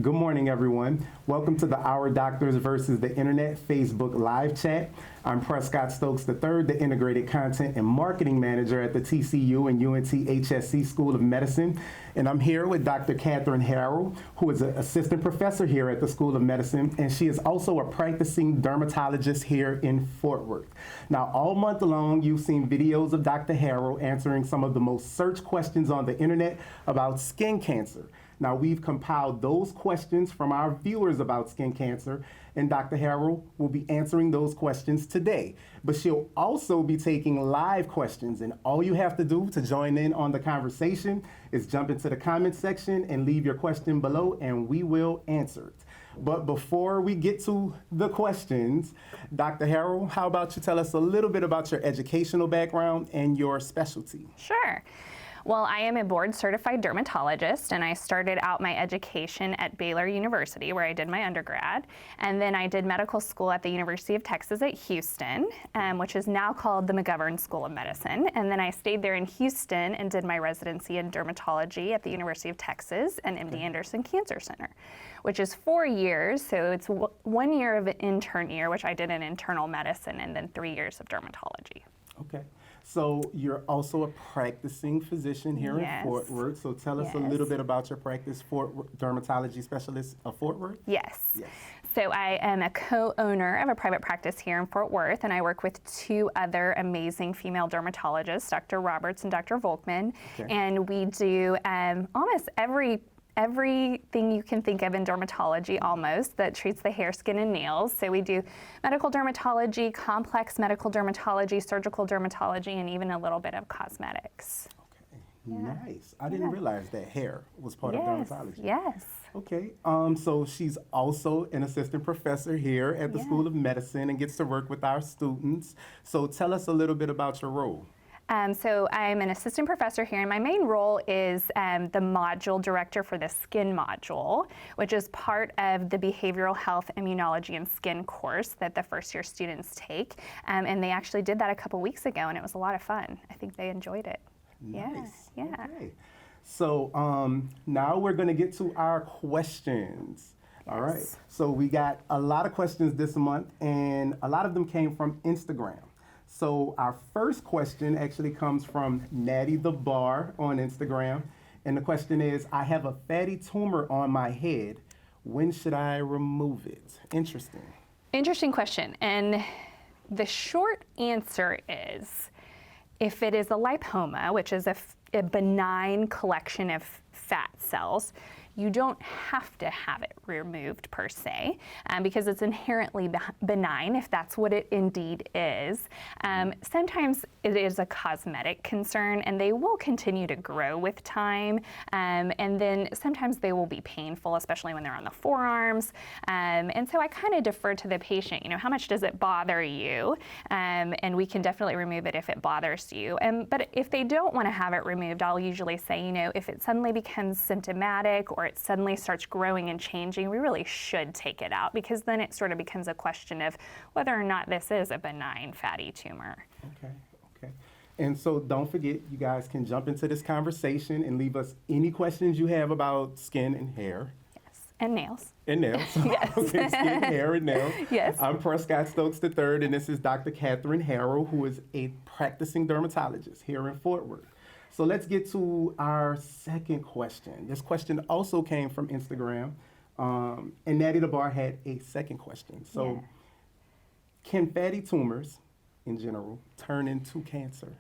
Good morning, everyone. Welcome to the Our Doctors versus the Internet Facebook live chat. I'm Prescott Stokes III, the Integrated Content and Marketing Manager at the TCU and UNT HSC School of Medicine. And I'm here with Dr. Catherine Harrell, who is an assistant professor here at the School of Medicine, and she is also a practicing dermatologist here in Fort Worth. Now, all month long, you've seen videos of Dr. Harrell answering some of the most searched questions on the internet about skin cancer. Now, we've compiled those questions from our viewers about skin cancer, and Dr. Harrell will be answering those questions today. But she'll also be taking live questions, and all you have to do to join in on the conversation is jump into the comment section and leave your question below, and we will answer it. But before we get to the questions, Dr. Harrell, how about you tell us a little bit about your educational background and your specialty? Sure. Well, I am a board-certified dermatologist, and I started out my education at Baylor University, where I did my undergrad, and then I did medical school at the University of Texas at Houston, which is now called the McGovern School of Medicine, and then I stayed there in Houston and did my residency in dermatology at the University of Texas and MD Anderson Cancer Center, which is 4 years, so it's 1 year of an intern year, which I did in internal medicine, and then 3 years of dermatology. Okay. So you're also a practicing physician here in Fort Worth. So tell us a little bit about your practice, dermatology specialist of Fort Worth. Yes. So I am a co-owner of a private practice here in Fort Worth, and I work with two other amazing female dermatologists, Dr. Roberts and Dr. Volkman. Okay. And we do almost everything you can think of in dermatology almost that treats the hair, skin, and nails. So we do medical dermatology, complex medical dermatology, surgical dermatology, and even a little bit of cosmetics. Okay, nice. I didn't realize that hair was part of dermatology. Yes. Okay, so she's also an assistant professor here at the School of Medicine and gets to work with our students. So tell us a little bit about your role. So I'm an assistant professor here, and my main role is the module director for the skin module, which is part of the behavioral health, immunology, and skin course that the first year students take. And they actually did that a couple weeks ago, and it was a lot of fun. I think they enjoyed it. Nice. Yeah. Okay. So now we're going to get to our questions. All right. So we got a lot of questions this month, and a lot of them came from Instagram. So our first question actually comes from Natty the Bar on Instagram. And the question is, I have a fatty tumor on my head. When should I remove it? Interesting question. And the short answer is, if it is a lipoma, which is a benign collection of fat cells, you don't have to have it removed per se, because it's inherently benign, if that's what it indeed is. Sometimes it is a cosmetic concern, and they will continue to grow with time. And then sometimes they will be painful, especially when they're on the forearms. And so I kind of defer to the patient, how much does it bother you? And we can definitely remove it if it bothers you. But if they don't want to have it removed, I'll usually say, if it suddenly becomes symptomatic or it suddenly starts growing and changing, we really should take it out, because then it sort of becomes a question of whether or not this is a benign fatty tumor. Okay. And so don't forget, you guys can jump into this conversation and leave us any questions you have about skin and hair. Yes, and nails. Yes. Okay, skin, hair, and nails. Yes. I'm Prescott Stokes III, and this is Dr. Catherine Harrell, who is a practicing dermatologist here in Fort Worth. So let's get to our second question. This question also came from Instagram, and Natty the Bar had a second question. So can fatty tumors in general turn into cancer?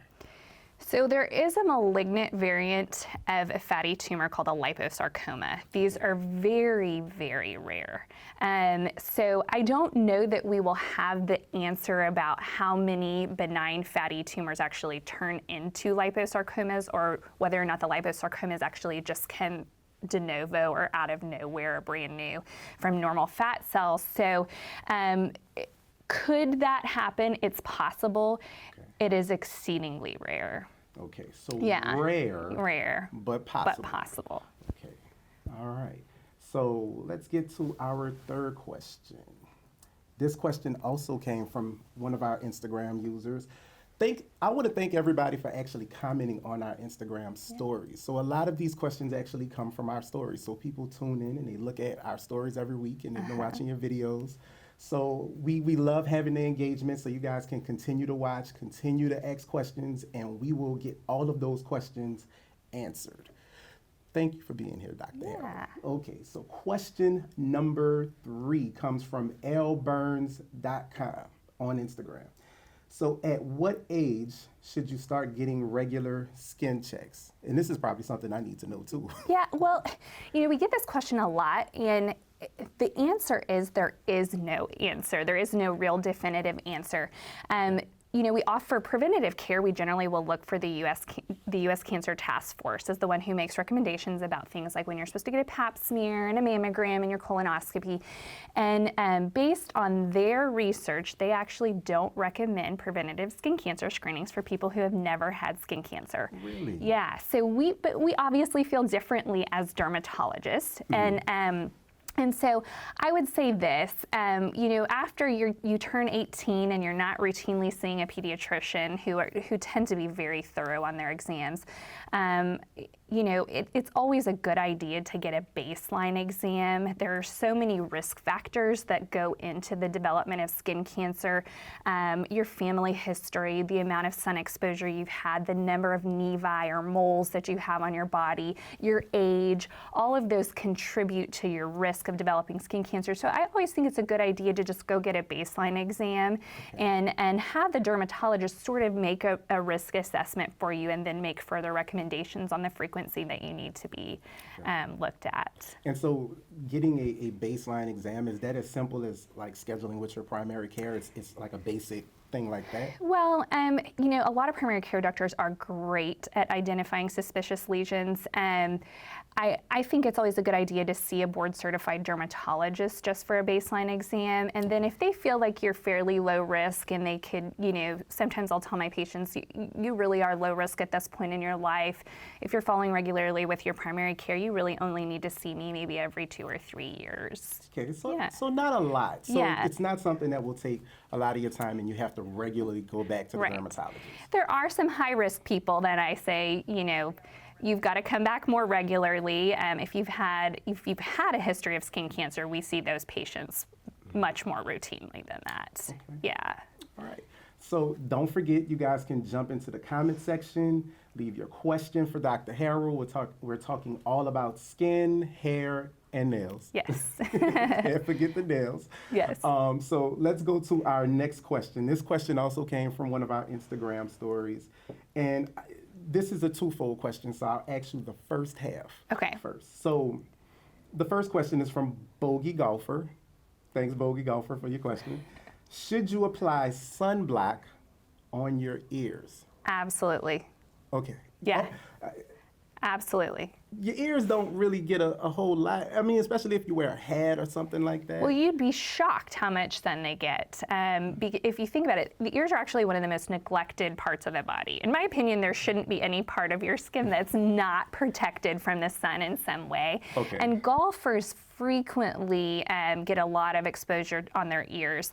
So there is a malignant variant of a fatty tumor called a liposarcoma. These are very, very rare. So I don't know that we will have the answer about how many benign fatty tumors actually turn into liposarcomas, or whether or not the liposarcomas actually just can de novo or out of nowhere, brand new from normal fat cells. So could that happen? It's possible. Okay. It is exceedingly rare. Okay, so rare, but possible. Okay, all right. So let's get to our third question. This question also came from one of our Instagram users. I want to thank everybody for actually commenting on our Instagram stories. So a lot of these questions actually come from our stories. So people tune in and they look at our stories every week and they've been watching your videos. So we love having the engagement, so you guys can continue to watch, continue to ask questions, and we will get all of those questions answered. Thank you for being here, Dr. Harrell. Okay, so question number 3 comes from lburns.com on Instagram. So at what age should you start getting regular skin checks? And this is probably something I need to know too. Yeah, well, we get this question a lot, and the answer is there is no answer. There is no real definitive answer. We offer preventative care. We generally will look for the U.S. Cancer Task Force as the one who makes recommendations about things like when you're supposed to get a pap smear and a mammogram and your colonoscopy. And based on their research, they actually don't recommend preventative skin cancer screenings for people who have never had skin cancer. Really? Yeah. So we obviously feel differently as dermatologists, and so I would say this, after you turn 18 and you're not routinely seeing a pediatrician who tend to be very thorough on their exams, it's always a good idea to get a baseline exam. There are so many risk factors that go into the development of skin cancer. Your family history, the amount of sun exposure you've had, the number of nevi or moles that you have on your body, your age, all of those contribute to your risk of developing skin cancer. So I always think it's a good idea to just go get a baseline exam and have the dermatologist sort of make a risk assessment for you and then make further recommendations on the frequency that you need to be looked at. And so getting a baseline exam, is that as simple as like scheduling with your primary care? It's like a basic thing like that? Well, a lot of primary care doctors are great at identifying suspicious lesions. I think it's always a good idea to see a board-certified dermatologist just for a baseline exam. And then if they feel like you're fairly low risk and they could, sometimes I'll tell my patients, you really are low risk at this point in your life. If you're following regularly with your primary care, you really only need to see me maybe every 2 or 3 years. Okay, so not a lot. So it's not something that will take a lot of your time and you have to regularly go back to the dermatologist. There are some high-risk people that I say, you've got to come back more regularly. If you've had a history of skin cancer, we see those patients much more routinely than that. Okay. Yeah. All right. So don't forget, you guys can jump into the comment section, leave your question for Dr. Harrell. We're talking all about skin, hair, and nails. Yes. Can't forget the nails. Yes. So let's go to our next question. This question also came from one of our Instagram stories. And this is a twofold question, so I'll ask you the first half first. So the first question is from Bogey Golfer. Thanks, Bogey Golfer, for your question. Should you apply sunblock on your ears? Absolutely. Okay. Yeah. Absolutely. Your ears don't really get a whole lot. I mean, especially if you wear a hat or something like that. Well, you'd be shocked how much sun they get. If you think about it, the ears are actually one of the most neglected parts of the body. In my opinion, there shouldn't be any part of your skin that's not protected from the sun in some way. Okay. And golfers frequently get a lot of exposure on their ears.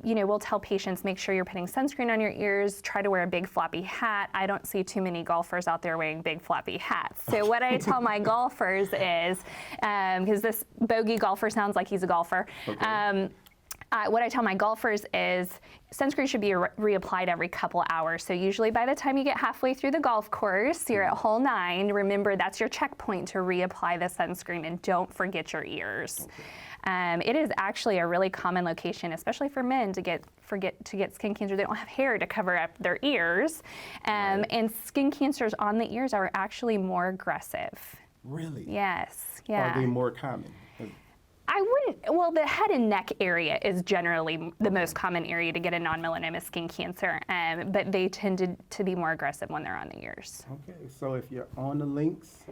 We'll tell patients, make sure you're putting sunscreen on your ears, try to wear a big floppy hat. I don't see too many golfers out there wearing big floppy hats. So what I tell my golfers is, because this bogey golfer sounds like he's a golfer, what I tell my golfers is sunscreen should be reapplied every couple hours. So usually by the time you get halfway through the golf course, you're at hole 9, remember that's your checkpoint to reapply the sunscreen, and don't forget your ears. It is actually a really common location, especially for men, to get skin cancer. They don't have hair to cover up their ears. And skin cancers on the ears are actually more aggressive. Really? Yes. Yeah. Are they more common? I wouldn't, well, the head and neck area is generally the most common area to get a non-melanoma skin cancer, but they tend to be more aggressive when they're on the ears. Okay, so if you're on the links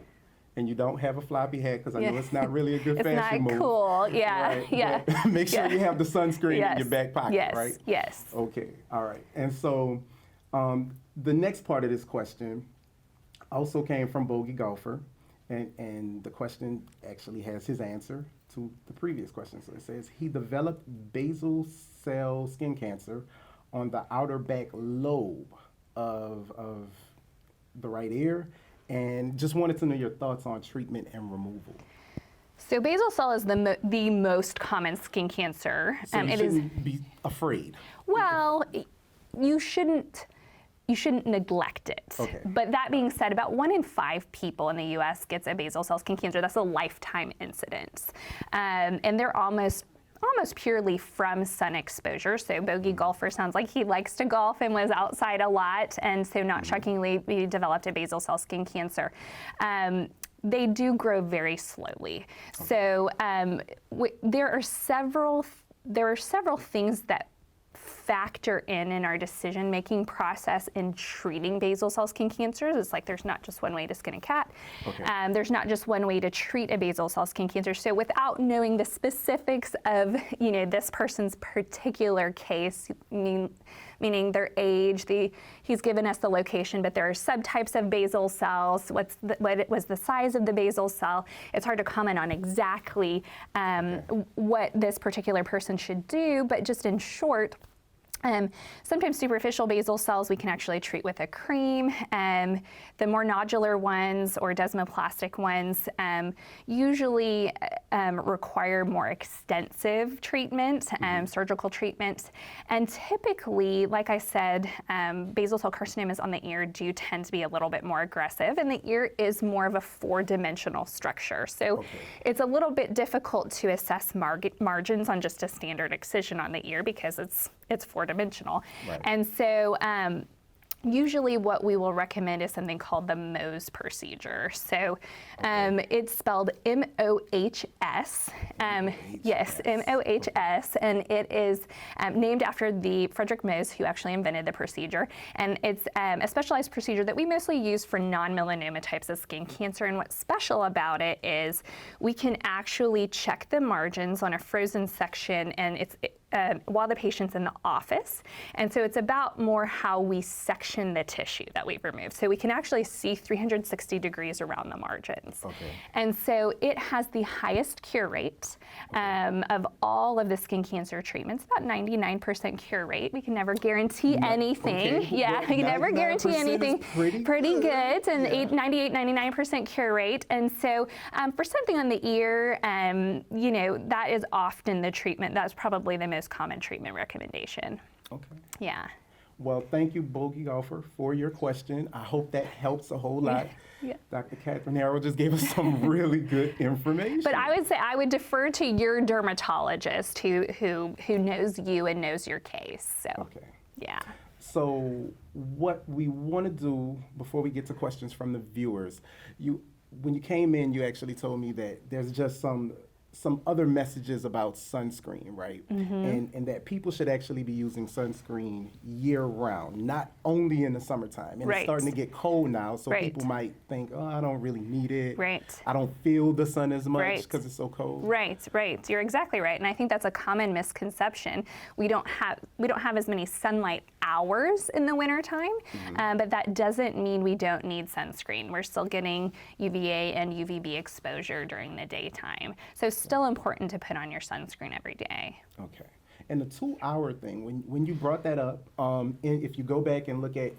and you don't have a floppy hat, because I know it's not really a good fashion move. It's not cool, yeah. Make sure you have the sunscreen in your back pocket, right? Yes. Okay, all right. And so the next part of this question also came from Bogey Golfer, and the question actually has his answer to the previous question. So it says, he developed basal cell skin cancer on the outer back lobe of the right ear, and just wanted to know your thoughts on treatment and removal. So basal cell is the most common skin cancer. So you shouldn't be afraid. Well, you shouldn't neglect it. Okay. But that being said, about 1 in 5 people in the U.S. gets a basal cell skin cancer. That's a lifetime incidence, and they're almost purely from sun exposure. So bogey golfer sounds like he likes to golf and was outside a lot, and so not shockingly, we developed a basal cell skin cancer. They do grow very slowly. Okay. So there are several things that factor in our decision-making process in treating basal cell skin cancers. It's like there's not just one way to skin a cat. Okay. There's not just one way to treat a basal cell skin cancer. So without knowing the specifics of this person's particular case, meaning their age, he's given us the location, but there are subtypes of basal cells. What was the size of the basal cell? It's hard to comment on exactly what this particular person should do, but just in short, sometimes superficial basal cells we can actually treat with a cream. The more nodular ones or desmoplastic ones usually require more extensive treatment, surgical treatment. And typically, like I said, basal cell carcinomas on the ear do tend to be a little bit more aggressive, and the ear is more of a 4-dimensional structure. So it's a little bit difficult to assess margins on just a standard excision on the ear because it's 4-dimensional. Right. And so usually what we will recommend is something called the Mohs procedure. So it's spelled M-O-H-S. Yes, M-O-H-S, and it is named after the Frederick Mohs, who actually invented the procedure. And it's a specialized procedure that we mostly use for non-melanoma types of skin cancer. And what's special about it is we can actually check the margins on a frozen section, and it's while the patient's in the office. And so it's about more how we section the tissue that we've removed. So we can actually see 360 degrees around the margins. Okay. And so it has the highest cure rate of all of the skin cancer treatments, about 99% cure rate. We can never guarantee anything. Okay. Yeah, we can never guarantee anything. Pretty good. And 98, 99% cure rate. And so for something on the ear, that is often the treatment. That's probably the most common treatment recommendation. Okay. Yeah. Well, thank you, Bogey Golfer, for your question. I hope that helps a whole lot. Yeah. Dr. Catherine Harrell just gave us some really good information. But I would say I would defer to your dermatologist who knows you and knows your case. So. Okay. Yeah. So what we want to do before we get to questions from the viewers, when you came in, you actually told me that there's just some other messages about sunscreen, right? Mm-hmm. And that people should actually be using sunscreen year round, not only in the summertime. And It's starting to get cold now, so people might think, oh, I don't really need it. Right. I don't feel the sun as much because it's so cold. Right. You're exactly right. And I think that's a common misconception. We don't have as many sunlight hours in the wintertime, but that doesn't mean we don't need sunscreen. We're still getting UVA and UVB exposure during the daytime. So still important to put on your sunscreen every day. Okay. And the 2-hour thing, when you brought that up, if you go back and look at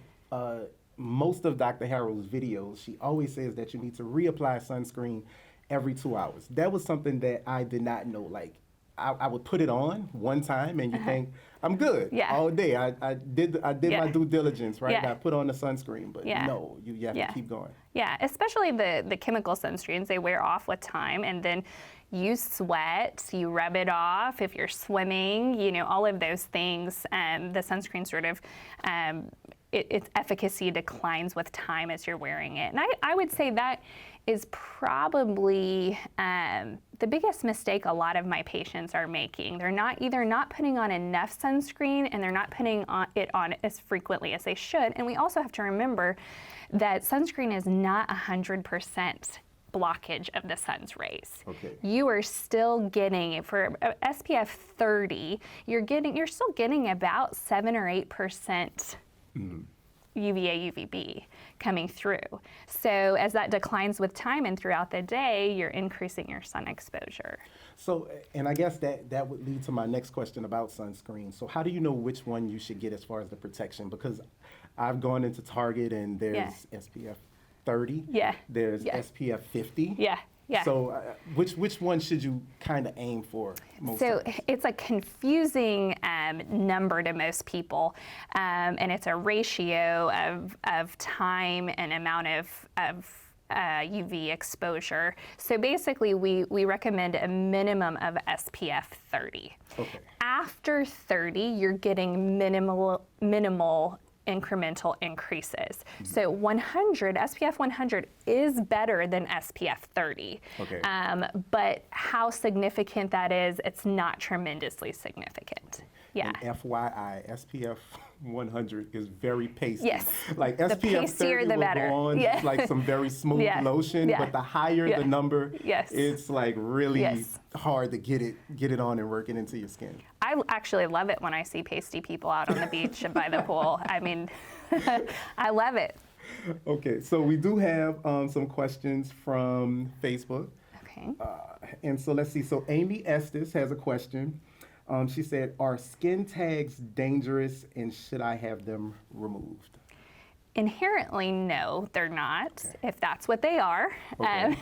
most of Dr. Harrell's videos, she always says that you need to reapply sunscreen every 2 hours. That was something that I did not know. Like, I would put it on one time and you think, I'm good all day. I did my due diligence, right? I put on the sunscreen, but no, you have to keep going. Yeah, especially the chemical sunscreens, they wear off with time, and then you sweat, you rub it off if you're swimming, all of those things. The sunscreen sort of, its efficacy declines with time as you're wearing it. And I would say that is probably the biggest mistake a lot of my patients are making. They're either not putting on enough sunscreen, and they're not putting it on as frequently as they should. And we also have to remember that sunscreen is not 100% blockage of the sun's rays. Okay. You are still getting, for SPF 30, you're still getting about 7 or 8% UVA, UVB coming through. So as that declines with time and throughout the day, you're increasing your sun exposure. So, and I guess that would lead to my next question about sunscreen. So how do you know which one you should get as far as the protection? Because I've gone into Target and there's SPF 30. Yeah. There's Yeah. SPF 50. Yeah. Yeah. So which one should you kind of aim for most So times? it's a confusing number to most people, and it's a ratio of time and amount of UV exposure. So basically, we recommend a minimum of SPF 30. Okay. After 30, you're getting minimal incremental increases. So 100, SPF 100 is better than SPF 30. Okay. But how significant that is, it's not tremendously significant. Yeah. And FYI, SPF 100 is very pasty. Yes. Like The SPF pastier, 30 the will better. go on Yeah. like some very smooth Yeah. lotion, Yeah. but the higher Yeah. the number, Yes. it's like really Yes. hard to get it on and work it into your skin. I actually love it when I see pasty people out on the beach and by the pool. I mean, I love it. Okay, so we do have some questions from Facebook. Okay. And so let's see. So Amy Estes has a question. She said, are skin tags dangerous and should I have them removed? Inherently, no, they're not, if that's what they are. Okay.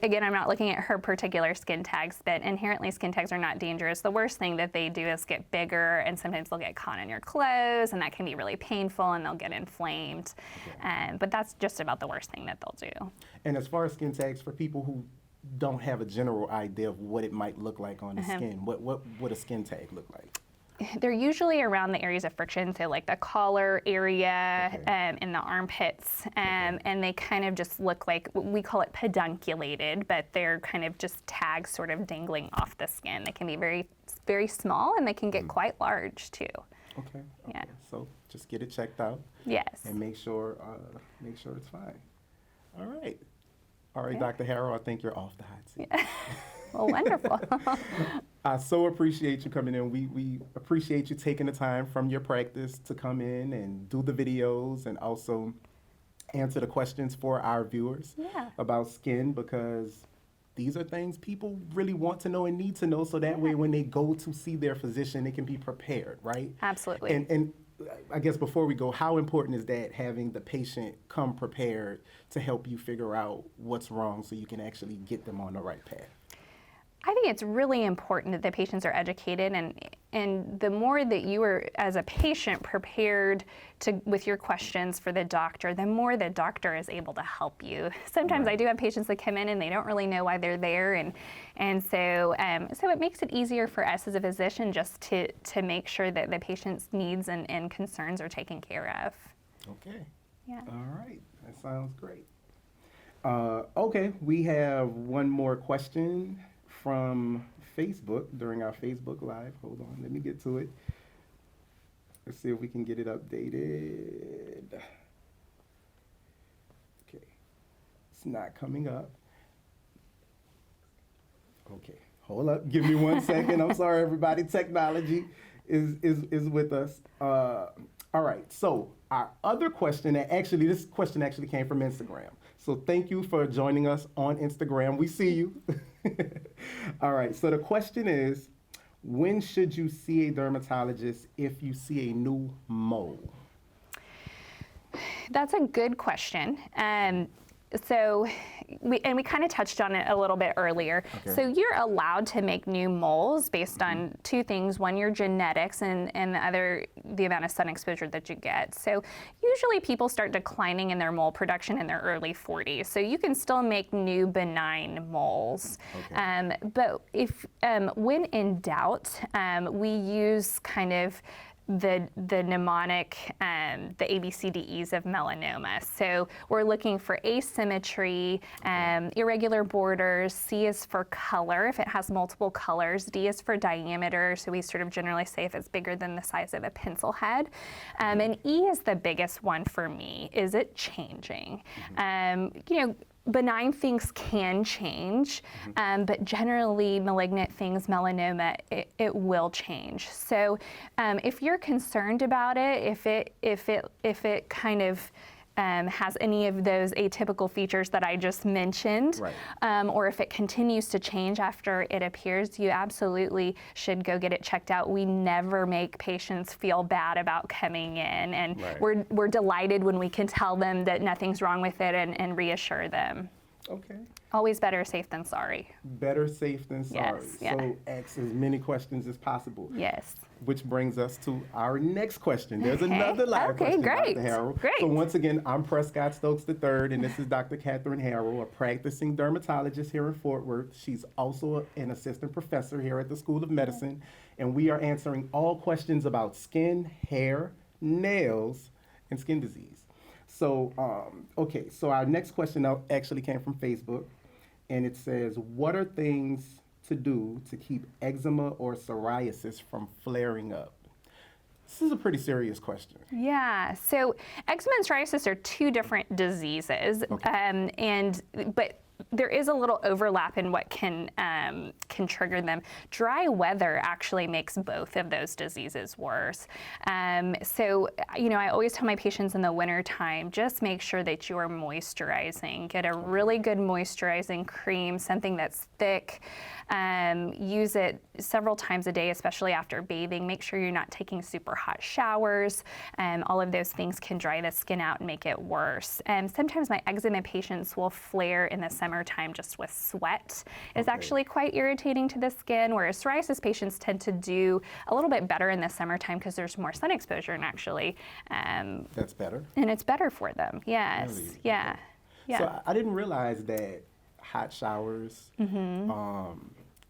Again, I'm not looking at her particular skin tags, but inherently skin tags are not dangerous. The worst thing that they do is get bigger, and sometimes they'll get caught in your clothes, and that can be really painful, and they'll get inflamed. Okay. But that's just about the worst thing that they'll do. And as far as skin tags, for people who don't have a general idea of what it might look like on the skin, what would a skin tag look like? They're usually around the areas of friction, so like the collar area, Okay. in the armpits, and they kind of just look like, we call it pedunculated, but they're kind of just tags sort of dangling off the skin. They can be very, very small, and they can get quite large too. Okay. Yeah. So just get it checked out Yes. and make sure it's fine. All right. All right, Okay. Dr. Harrell, I think you're off the hot seat. Well, wonderful. I so appreciate you coming in. We appreciate you taking the time from your practice to come in and do the videos and also answer the questions for our viewers about skin, because these are things people really want to know and need to know, so that way when they go to see their physician, they can be prepared, right? Absolutely. And I guess before we go, how important is that, having the patient come prepared to help you figure out what's wrong so you can actually get them on the right path? I think it's really important that the patients are educated, and the more that you are, as a patient, prepared with your questions for the doctor, the more the doctor is able to help you. Sometimes I do have patients that come in and they don't really know why they're there, and so it makes it easier for us as a physician just to make sure that the patient's needs and concerns are taken care of. Okay. Yeah. All right. That sounds great. Okay, we have one more question from Facebook during our Facebook Live. Hold on, let me get to it. Let's see if we can get it updated. Okay, it's not coming up. Okay, hold up, give me 1 second. I'm sorry, everybody. Technology is with us. All right, so our other question, this question actually came from Instagram. So thank you for joining us on Instagram. We see you. All right, so the question is, when should you see a dermatologist if you see a new mole? That's a good question. So we kind of touched on it a little bit earlier. Okay. So you're allowed to make new moles based on two things: one, your genetics, and the other, the amount of sun exposure that you get. So usually people start declining in their mole production in their early 40s. So you can still make new benign moles. Okay. But if when in doubt, we use kind of the mnemonic, the ABCDEs of melanoma. So we're looking for asymmetry, irregular borders. C is for color, if it has multiple colors. D is for diameter, so we sort of generally say if it's bigger than the size of a pencil head. And E is the biggest one for me. Is it changing? benign things can change, but generally malignant things, melanoma, it will change. So if you're concerned about it, if it kind of has any of those atypical features that I just mentioned, right. or if it continues to change after it appears, you absolutely should go get it checked out. We never make patients feel bad about coming in, and right. we're delighted when we can tell them that nothing's wrong with it and reassure them. Okay. Always better safe than sorry. Better safe than sorry. Yes, yeah. So ask as many questions as possible. Yes. Which brings us to our next question. There's another live question, great. Dr. Harrell. Great. So once again, I'm Prescott Stokes III, and this is Dr. Catherine Harrell, a practicing dermatologist here in Fort Worth. She's also an assistant professor here at the School of Medicine, and we are answering all questions about skin, hair, nails, and skin disease. So, okay, so our next question actually came from Facebook, and it says, what are things to do to keep eczema or psoriasis from flaring up? This is a pretty serious question. Yeah, so eczema and psoriasis are two different diseases, Okay. But there is a little overlap in what can trigger them. Dry weather actually makes both of those diseases worse. So, I always tell my patients in the wintertime, just make sure that you are moisturizing. Get a really good moisturizing cream, something that's thick. Use it several times a day, especially after bathing. Make sure you're not taking super hot showers. All of those things can dry the skin out and make it worse. Sometimes my eczema patients will flare in the summertime just with sweat. It's actually quite irritating to the skin, whereas psoriasis patients tend to do a little bit better in the summertime because there's more sun exposure and actually. That's better? And it's better for them, yes. Really? Yeah. Yeah. So I didn't realize that hot showers,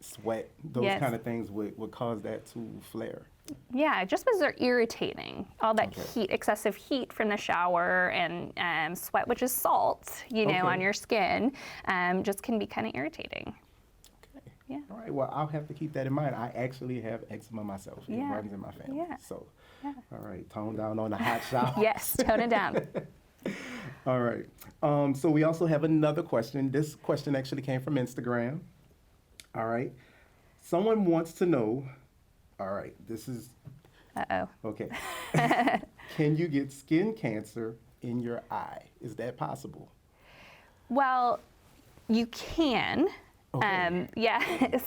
sweat, those Yes. kind of things would cause that to flare. Yeah, just because they're irritating. All that heat, excessive heat from the shower and sweat, which is salt, on your skin, just can be kind of irritating. Okay. Yeah. All right, well, I'll have to keep that in mind. I actually have eczema myself. It Yeah. runs in my family. Yeah. So, Yeah. all right, tone down on the hot shower. Yes, tone it down. All right. So we also have another question. This question actually came from Instagram. All right. Someone wants to know, all right, this is, Uh-oh. okay. Can you get skin cancer in your eye? Is that possible? Well, you can. Okay.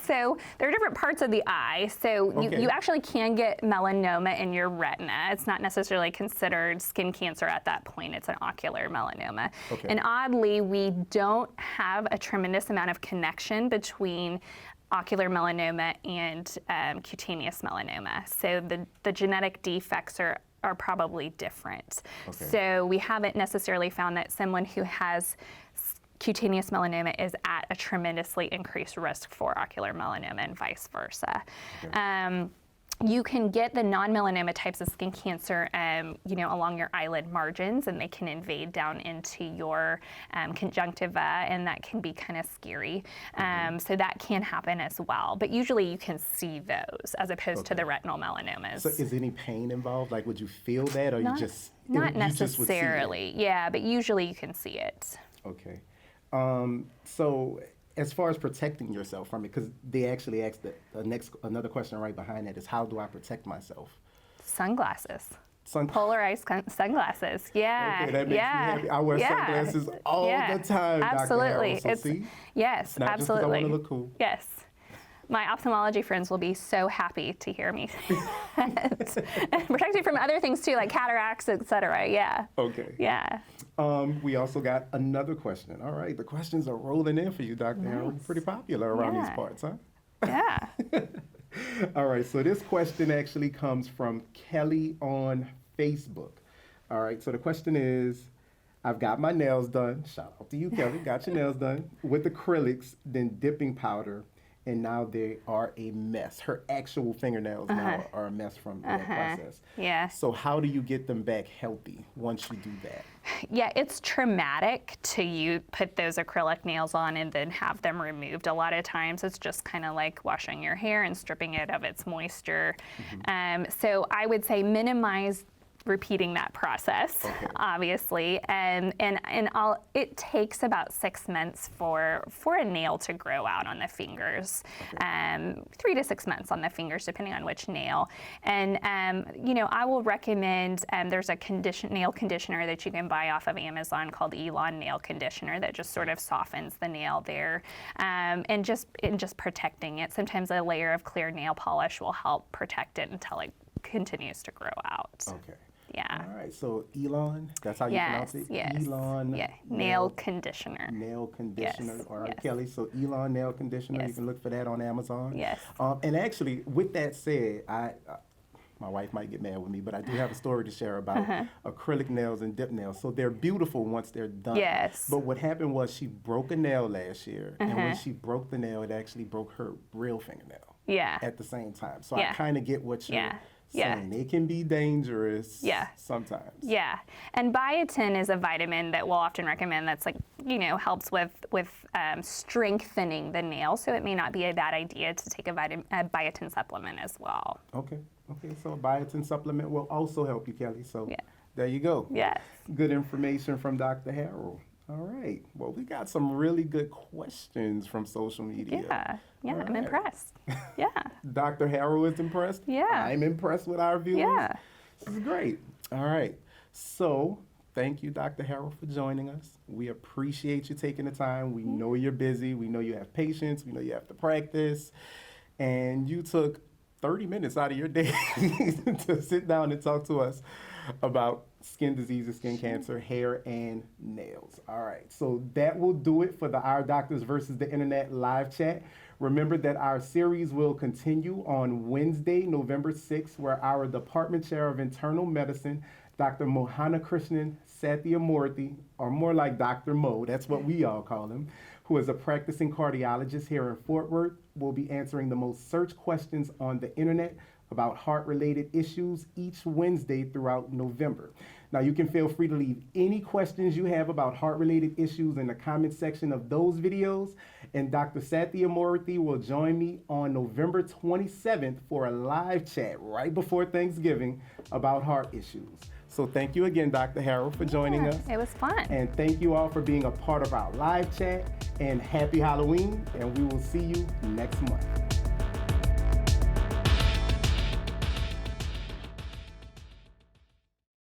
So there are different parts of the eye. So Okay. you actually can get melanoma in your retina. It's not necessarily considered skin cancer at that point. It's an ocular melanoma. Okay. And oddly, we don't have a tremendous amount of connection between ocular melanoma and cutaneous melanoma. So the genetic defects are probably different. Okay. So we haven't necessarily found that someone who has cutaneous melanoma is at a tremendously increased risk for ocular melanoma and vice versa. Okay. You can get the non-melanoma types of skin cancer, along your eyelid margins, and they can invade down into your conjunctiva, and that can be kind of scary. So that can happen as well. But usually you can see those as opposed to the retinal melanomas. So is any pain involved? Like, would you feel that, or Not you just not you just would see it? necessarily, yeah, but usually you can see it. Okay. So as far as protecting yourself from it, because they actually asked another question right behind that is, how do I protect myself? Sunglasses. Polarized sunglasses. Yeah. Okay, that makes me happy. I wear sunglasses all the time, Dr. Absolutely. Harrell, so see? Yes, It's not absolutely. just 'cause I want to look cool. Yes. My ophthalmology friends will be so happy to hear me say that. And protect you from other things too, like cataracts, et cetera. Yeah. Okay. Yeah. We also got another question. All right, the questions are rolling in for you, Dr. Harrell. You're pretty popular around these parts, huh? Yeah. All right, so this question actually comes from Kelly on Facebook. All right, so the question is, I've got my nails done. Shout out to you, Kelly. Got your nails done with acrylics, then dipping powder, and now they are a mess. Her actual fingernails now are a mess from that process. Yeah. So how do you get them back healthy once you do that? Yeah, it's traumatic to put those acrylic nails on and then have them removed. A lot of times it's just kind of like washing your hair and stripping it of its moisture. So I would say minimize repeating that process, Okay. obviously, and it takes about 6 months for a nail to grow out on the fingers, 3 to 6 months on the fingers, depending on which nail. And I will recommend there's a nail conditioner that you can buy off of Amazon called Elon Nail Conditioner that just sort of softens the nail there, and just protecting it. Sometimes a layer of clear nail polish will help protect it until it continues to grow out. Okay. Yeah. All right. So Elon, that's how you Yes, pronounce it? yes. Elon. Yeah. Nail conditioner. Nail conditioner. Yes, All right, yes. Kelly. So Elon nail conditioner. You Yes. can look for that on Amazon. Yes. And actually, with that said, my wife might get mad with me, but I do have a story to share about acrylic nails and dip nails. So they're beautiful once they're done. Yes. But what happened was she broke a nail last year, and when she broke the nail, it actually broke her real fingernail. Yeah. At the same time. So Yeah. I kind of get what you're Yeah. saying. It can be dangerous Yeah. sometimes. Yeah, and biotin is a vitamin that we'll often recommend that's helps with strengthening the nail, so it may not be a bad idea to take a biotin supplement as well. Okay. So a biotin supplement will also help you, Kelly. So there you go. Yes. Good information from Dr. Harrell. All right. Well, we got some really good questions from social media. Yeah, All I'm right. impressed. Yeah. Dr. Harrell is impressed. Yeah. I'm impressed with our viewers. Yeah. This is great. All right. So thank you, Dr. Harrell, for joining us. We appreciate you taking the time. We know you're busy. We know you have patience. We know you have to practice. And you took 30 minutes out of your day to sit down and talk to us about skin diseases, skin cancer, hair, and nails. All right, so that will do it for the Our Doctors versus the Internet live chat. Remember that our series will continue on Wednesday, November 6th, where our Department Chair of Internal Medicine, Dr. Mohana Krishnan Satyamurthy, or more like Dr. Mo, that's what we all call him, who is a practicing cardiologist here in Fort Worth, will be answering the most searched questions on the internet about heart-related issues each Wednesday throughout November. Now, you can feel free to leave any questions you have about heart-related issues in the comment section of those videos, and Dr. Satyamurthy will join me on November 27th for a live chat right before Thanksgiving about heart issues. So thank you again, Dr. Harrell, for joining us. It was fun. And thank you all for being a part of our live chat, and happy Halloween, and we will see you next month.